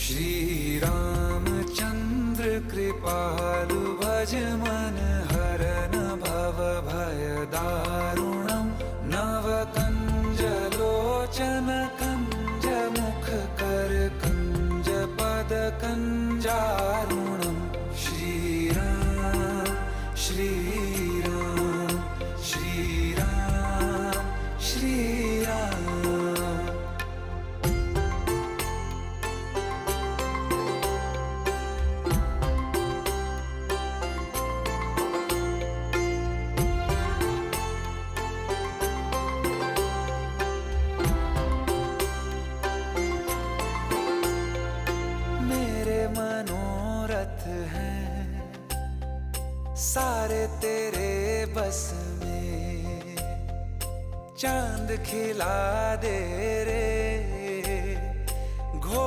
श्री रामचंद्र कृपालु भज मन हरन भव भय दारुणम नव कंज लोचन कंज मुख कर कंज पद कंजारुणम श्री राम श्री राम श्री राम श्री राम। मनोरथ हैं सारे तेरे बस में, चांद खिला दे रे घो